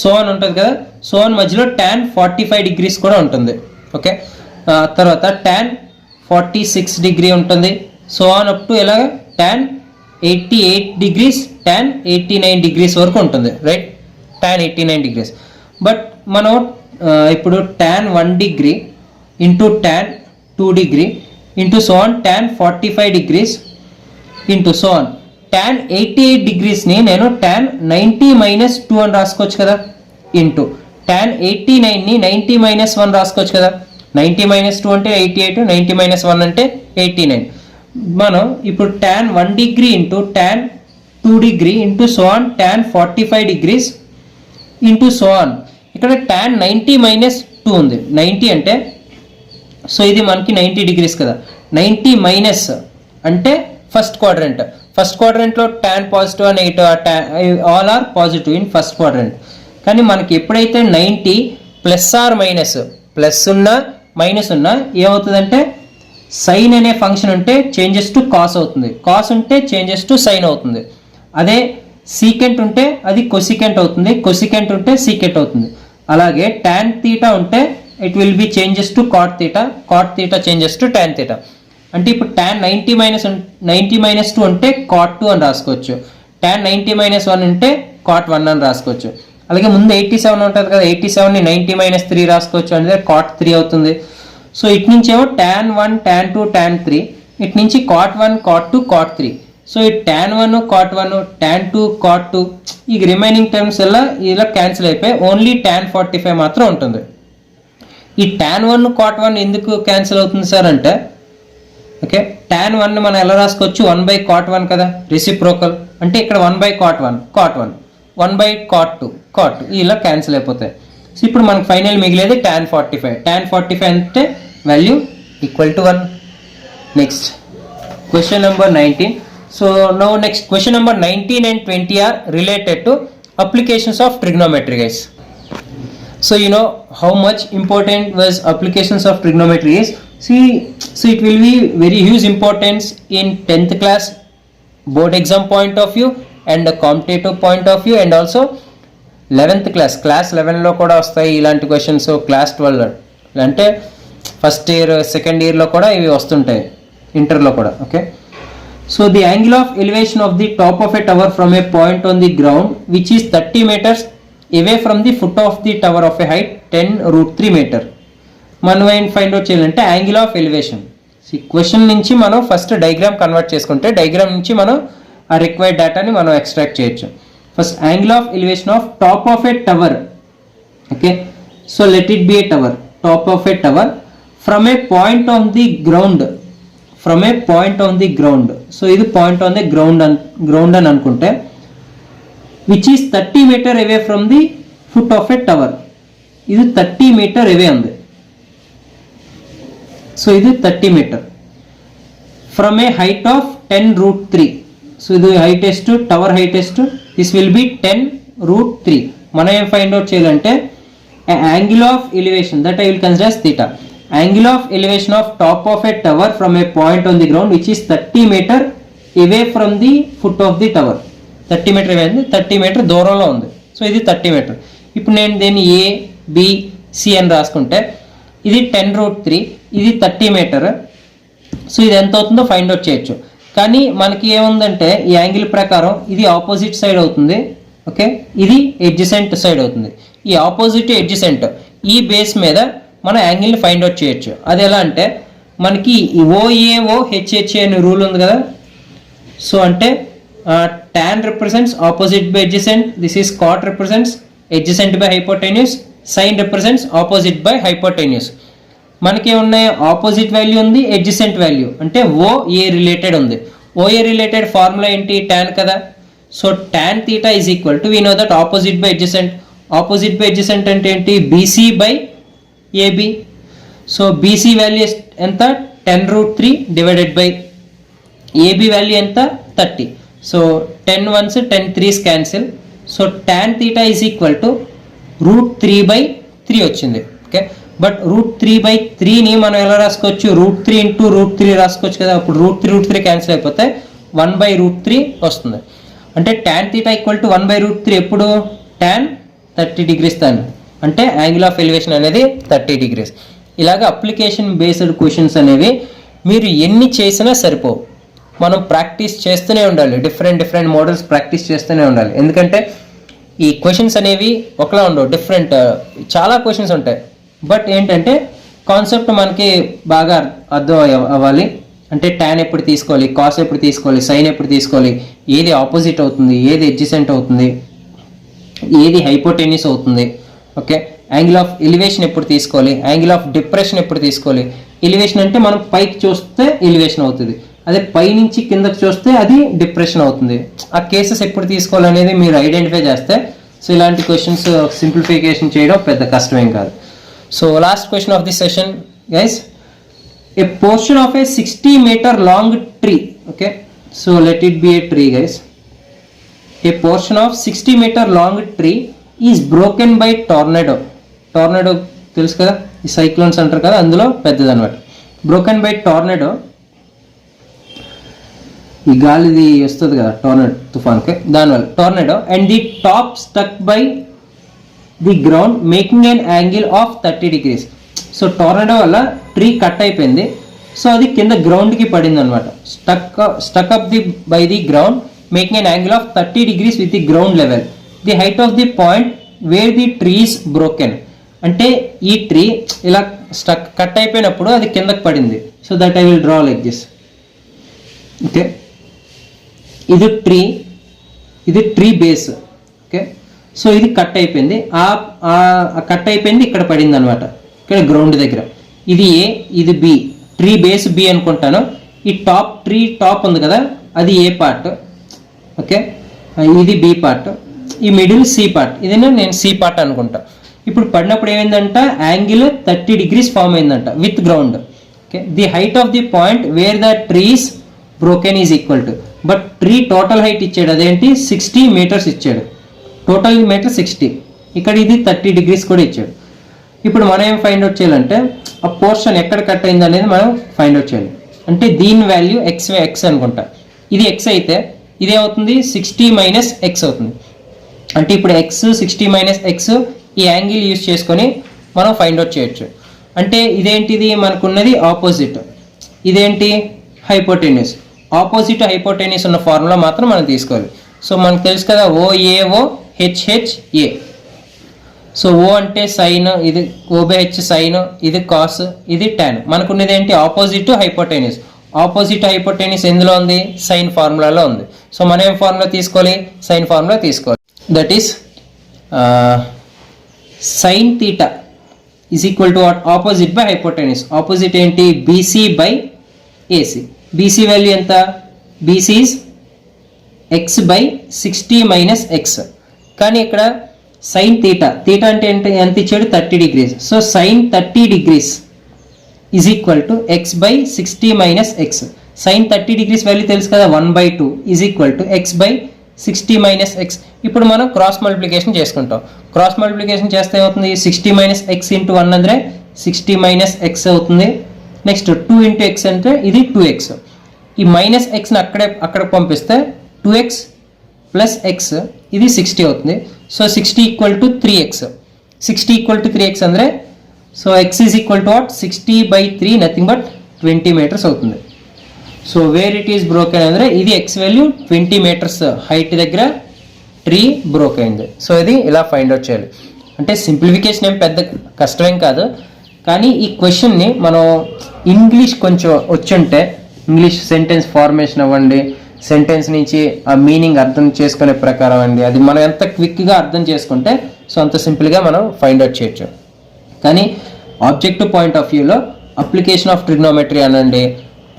so అని ఉంటుంది కదా. సో అని మధ్యలో tan 45 degrees కూడా ఉంటుంది. ఓకే, తర్వాత tan 46 degree ఉంటుంది. సో ఆన్ అప్ టు ఎలాగ tan 88 degrees, tan 89 degrees వరకు ఉంటుంది. Right, tan 89 degrees. బట్ మనం ఇప్పుడు tan 1 degree into tan 2 degree into so on tan 45 degrees into so on tan 88 degreesని నేను tan 90 minus 2 అని రాసుకోవచ్చు కదా. ఇంటూ tan 89ని 90 minus 1 రాసుకోవచ్చు కదా. 90 minus 2 అంటే 88, 90 minus 1 అంటే 89. మనం ఇప్పుడు tan 1 degree into tan 2 degree into so on tan 45 degrees into so on ఇక్కడ tan 90 minus 2 ఉంది. 90 అంటే సో ఇది మనకి 90 degrees కదా. 90 మైనస్ అంటే ఫస్ట్ క్వాడ్రంట్లో tan positive negative all are positive in first quadrant. కానీ మనకి ఎప్పుడైతే 90 ప్లస్ ఆర్ మైనస్, ప్లస్ ఉన్నా మైనస్ ఉన్నా ఏమవుతుందంటే సైన్ అనే ఫంక్షన్ ఉంటే చేంజెస్ టు కాస్ అవుతుంది, కాస్ ఉంటే చేంజెస్ టు సైన్ అవుతుంది. అదే సీకెంట్ ఉంటే అది కొసికెంట్ అవుతుంది, కొసికెంట్ ఉంటే సీకెంట్ అవుతుంది. అలాగే tan థీటా ఉంటే it will be changes to cot theta, cot theta changes to tan theta. అంటే ఇప్పుడు tan 90 minus 2 ఉంటే cot 2 అని రాసుకోవచ్చు, tan 90 minus 1 ఉంటే cot 1 అని రాసుకోవచ్చు. అలాగే ముందు 87 ఉంటుంది కదా, 87ని 90 minus 3 రాసుకోవచ్చు అంటే cot 3 అవుతుంది. సో ఇటు నుంచి ఏమో tan 1 tan 2 tan 3, ఇటు నుంచి cot 1 cot 2 cot 3. సో ఈ tan1 cot1 tan2 cot2 ఈ రిమైనింగ్ టర్మ్స్ ఇలా క్యాన్సిల్ అయిపోయి ఓన్లీ tan 45 మాత్రం ఉంటుంది. ఈ tan1 cot1 ఎందుకు క్యాన్సిల్ అవుతుంది సార్ అంటే ఓకే tan1 మనం ఎలా రాసుకోవచ్చు 1/cot1 కదా, రెసిప్రోకల్ అంటే ఇక్కడ 1/cot1 1/cot2 ఇలా క్యాన్సిల్ అయిపోతాయి. సో ఇప్పుడు మనకు ఫైనల్ మిగిలేది tan 45 అంటే value equal to 1. Next question number 19. So now next question number 19 and 20 are related to applications of trigonometry, guys. So you know how much important was applications of trigonometry is. See, so it will be very huge importance in 10th class board exam point of view and the competitive point of view, and also 11th class 11 లో కూడా వస్తాయి ఇలాంటి questions. Class 12 అంటే first year second ఇయర్లో కూడా ఇవి వస్తుంటాయి, ఇంటర్లో కూడా. Okay, so the angle of elevation of the top of a tower from a point on the ground which is 30 meters away from the foot of the tower of a height 10√3 meter. మనం ఏం find out చేయాలంటే angle of elevation. Question నుంచి మనం first diagram convert చేసుకుంటే diagram నుంచి మనం ఆ required డేటాని మనం ఎక్స్ట్రాక్ట్ చేయొచ్చు. First angle of elevation of top of a tower. Okay, so let it B A tower, top of a tower from A point on the ground, from A point on the ground. So ఇది point on the ground అని అనుకుంటే which is 30 metre away from the foot of a tower. ఇది 30 metre away ఉంది. So ఇది 30 metre from a height of 10√3. So ఇది height ఎస్ట్, tower height ఎస్ట్, this will be 10√3. మనం ఏం ఫైండ్ అవుట్ చేయాలంటే angle of elevation that I will consider as theta. Angle of elevation of top of a tower from a point on the ground which is 30 meter away from the foot of the tower. 30 meter away ఉంది, 30 meter దూరంలో ఉంది. So ఇది 30 meter. ఇప్పుడు నేను దీన్ని A B C అని రాసుకుంటే ఇది 10√3, ఇది 30 meter. సో ఇది ఎంత అవుతుందో ఫైండ్ అవుట్ చేయొచ్చు. కానీ మనకి ఏముందంటే ఈ యాంగిల్ ప్రకారం ఇది ఆపోజిట్ సైడ్ అవుతుంది. ఓకే, ఇది ఎడ్జసెంట్ సైడ్ అవుతుంది. ఈ ఆపోజిట్ ఎడ్జసెంట్ ఈ బేస్ మీద మన యాంగిల్ని ఫైండ్ అవుట్ చేయొచ్చు. అది ఎలా అంటే మనకి OAO HHA అనే రూల్ ఉంది కదా. సో అంటే tan represents opposite by adjacent, this is cot represents adjacent by hypotenuse, sin represents opposite by hypotenuse. మనకి ఏమున్నాయి, ఆపోజిట్ వాల్యూ ఉంది, ఎడ్జసెంట్ వాల్యూ అంటే OA రిలేటెడ్ ఉంది. OA రిలేటెడ్ ఫార్ములా ఏంటి, tan కదా. So tan theta is equal to we know that opposite by adjacent. Opposite by adjacent అంటే ఏంటి, BC by AB. So BC value ఎంత 10√3 divided by AB value ఎంత 30. So 10 1s 10 3s cancel. So tan theta is equal to √3/3 వచ్చింది. Okay, but √3/3ని మనం ఎలా రాసుకోవచ్చు, √3 into √3 రాసుకోవచ్చు కదా. అప్పుడు √3 క్యాన్సిల్ అయిపోతే 1/√3 వస్తుంది. అంటే tan theta ఈక్వల్ టు 1/√3 ఎప్పుడు, tan 30 degrees దాన్ని అంటే యాంగిల్ ఆఫ్ ఎలివేషన్ అనేది 30 degrees. ఇలాగ అప్లికేషన్ బేస్డ్ క్వశ్చన్స్ అనేవి మీరు ఎన్ని చేసినా సరిపోవు. మనం ప్రాక్టీస్ చేస్తూనే ఉండాలి, డిఫరెంట్ మోడల్స్ ప్రాక్టీస్ చేస్తూనే ఉండాలి. ఎందుకంటే ఈ క్వశ్చన్స్ అనేవి ఒకలా ఉండవు, డిఫరెంట్ చాలా క్వశ్చన్స్ ఉంటాయి. బట్ ఏంటంటే కాన్సెప్ట్ మనకి బాగా అర్థం అవ్వాలి. అంటే tan ఎప్పుడు తీసుకోవాలి, cos ఎప్పుడు తీసుకోవాలి, sin ఎప్పుడు తీసుకోవాలి, ఏది ఆపోజిట్ అవుతుంది, ఏది ఎడ్జసెంట్ అవుతుంది, ఏది హైపోటెన్యూస్ అవుతుంది. ఓకే, యాంగిల్ ఆఫ్ ఎలివేషన్ ఎప్పుడు తీసుకోవాలి, యాంగిల్ ఆఫ్ డిప్రెషన్ ఎప్పుడు తీసుకోవాలి. ఎలివేషన్ అంటే మనం పైకి చూస్తే ఎలివేషన్ అవుతుంది, అదే పై నుంచి కిందకి చూస్తే అది డిప్రెషన్ అవుతుంది. ఆ కేసెస్ ఎప్పుడు తీసుకోవాలి అనేది మీరు ఐడెంటిఫై చేస్తే సో ఇలాంటి క్వశ్చన్స్ సింప్లిఫికేషన్ చేయడం పెద్ద కష్టమేం కాదు. So last question of this session guys, A portion of A 60 meter long tree. Okay, so let it B A tree guys. A portion of 60 meter long tree is broken by tornado. Tornado తెలుసు కదా, ఈ cyclones అంటారు కదా, అందులో పెద్దది అనమాట. Broken by tornado, ఈ గాలిది వస్తుంది కదా టోర్నడో, తుఫాన్కి, దానివల్ల tornado. And the top stuck by the ground making N angle of 30 degrees. So tornado వల్ల ట్రీ కట్ అయిపోయింది. సో అది కింద గ్రౌండ్కి పడింది అనమాట. Stuck up the by the ground making N angle of 30 degrees with the ground level. The height of the point where the tree is broken. అంటే ఈ tree ఇలా కట్ అయిపోయినప్పుడు అది కిందకి పడింది. So that I will draw like this. Okay, ఇది tree base. Okay, so ఇది cut అయిపోయింది, కట్ అయిపోయింది, ఇక్కడ పడింది అనమాట, ఇక్కడ గ్రౌండ్ దగ్గర. ఇది ఏ, ఇది బి, ట్రీ బేస్ బి అనుకుంటాను. ఈ ట్రీ టాప్ ఉంది కదా, అది ఏ పార్ట్. ఓకే, ఇది బి పార్ట్, ఈ మిడిల్ సి పార్ట్, ఇది నేను సి పార్ట్ అనుకుంటా. ఇప్పుడు పడినప్పుడు ఏమైందంట, యాంగిల్ 30 degrees ఫామ్ అయిందంట with ground. Okay, the height of the point where the trees broken is equal to, but tree total height ఇచ్చాడు, అదేంటి 60 meters ఇచ్చాడు, టోటల్ మీటర్ 60, ఇక్కడ ఇది 30 degrees కూడా ఇచ్చాడు. ఇప్పుడు మనం ఏం ఫైండ్ అవుట్ చేయాలంటే, ఆ పోర్షన్ ఎక్కడ కట్ అయింది అనేది మనం ఫైండ్ అవుట్ చేయాలి. అంటే దీని వాల్యూ ఎక్స్ అనుకుంటా, ఇది ఎక్స్ అయితే ఇదేమవుతుంది, 60 minus x అవుతుంది. అంటే ఇప్పుడు ఎక్స్ 60 minus x, ఈ యాంగిల్ యూజ్ చేసుకొని మనం ఫైండ్ అవుట్ చేయొచ్చు. అంటే ఇదేంటిది, మనకున్నది ఆపోజిట్, ఇదేంటి హైపోటెన్యూస్. ఆపోజిట్ హైపోటెన్యూస్ ఉన్న ఫార్ములా మాత్రం మనం తీసుకోవాలి. సో మనకు తెలుసు కదా, OAO HHA. సో ఓ అంటే సైన్, ఇది O/H సైన్, ఇది కాస్, ఇది tan. మనకున్నది ఏంటి, ఆపోజిట్ హైపోటెన్యూస్. ఆపోజిట్ హైపోటెన్యూస్ ఎందులో ఉంది, సైన్ ఫార్ములాలో ఉంది. సో మనం ఏం ఫార్ములా తీసుకోవాలి, సైన్ ఫార్ములా తీసుకోవాలి. That is sine theta is equal to what, opposite by hypotenuse. Opposite ఏంటి, BC by AC. BC value ఎంత, BC is x by 60 minus x. కానీ ఇక్కడ సైన్ థీటా అంటే ఎంత ఇచ్చాడు, 30 degrees. So sine 30 degrees is equal to x by 60 minus x. Sine 30 degrees వాల్యూ తెలుసు కదా, 1/2 is equal to x by 60 minus x. ఇప్పుడు మనం క్రాస్ మల్టిప్లికేషన్ చేసుకుంటాం. క్రాస్ మల్టిప్లికేషన్ చేస్తే ఏమవుతుంది, 60 minus x into 1 అంటే 60 minus x అవుతుంది. నెక్స్ట్ 2 into x అంటే ఇది 2x. ఈ మైనస్ ఎక్స్ని అక్కడ పంపిస్తే 2x ప్లస్ x, ఇది 60 అవుతుంది. So 60 equal to 3x. 60 equal to 3x ಅಂದರೆ so x is equal to what, 60/3, nothing but 20 meters అవుతుంది. So where it is broken ಅಂದರೆ ఇది x వాల్యూ 20 meters హైట్ దగ్గర ట్రీ బ్రోక్ అయింది. సో ఇది ఇలా ఫైండ్ అవుట్ చేయాలి. అంటే సింప్లిఫికేషన్ ఏం పెద్ద కష్టమేం కాదు, కానీ ఈ క్వశ్చన్ని మనం ఇంగ్లీష్ కొంచెం వచ్చుంటే, ఇంగ్లీష్ సెంటెన్స్ ఫార్మేషన్ అవ్వండి, సెంటెన్స్ నుంచి ఆ మీనింగ్ అర్థం చేసుకునే ప్రకారం అండి, అది మనం ఎంత క్విక్గా అర్థం చేసుకుంటే సో అంత సింపుల్గా మనం ఫైండ్ అవుట్ చేయొచ్చు. కానీ ఆబ్జెక్టివ్ పాయింట్ ఆఫ్ వ్యూలో అప్లికేషన్ ఆఫ్ ట్రిగ్నోమెట్రీ అనండి,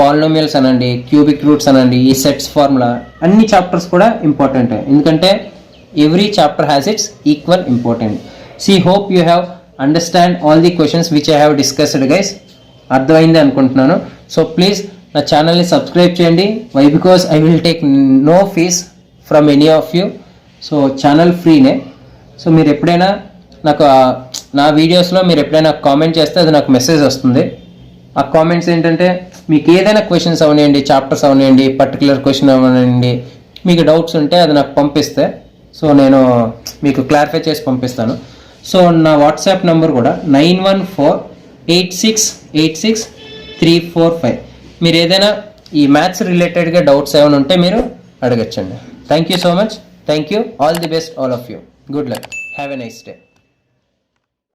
పాలినోమియల్స్ అనండి, క్యూబిక్ రూట్స్ అనండి, ఈ సెట్స్ ఫార్ములా అన్ని చాప్టర్స్ కూడా ఇంపార్టెంట్, ఎందుకంటే every chapter has its equal important. Hope you have understand all the questions which I have discussed guys. అర్థమైంది అనుకుంటున్నాను. సో ప్లీజ్ నా ఛానల్ని సబ్స్క్రైబ్ చేయండి. Why, because I will take no fees from any of you. So channel ఫ్రీనే. సో మీరు ఎప్పుడైనా నాకు నా వీడియోస్లో మీరు ఎప్పుడైనా కామెంట్ చేస్తే అది నాకు మెసేజ్ వస్తుంది. ఆ కామెంట్స్ ఏంటంటే, మీకు ఏదైనా క్వశ్చన్స్ అవనివ్వండి, చాప్టర్స్ అవనివ్వండి, పర్టికులర్ క్వశ్చన్ అవనివ్వండి, మీకు డౌట్స్ ఉంటే అది నాకు పంపిస్తే సో నేను మీకు క్లారిఫై చేసి పంపిస్తాను. సో నా వాట్సాప్ నెంబర్ కూడా 9148686345. మీరు ఏదైనా ఈ మ్యాథ్స్ రిలేటెడ్గా డౌట్స్ ఏమైనా ఉంటే మీరు అడగచ్చండి. Thank you so much. Thank you. All the best all of you. Good luck. Have a nice day.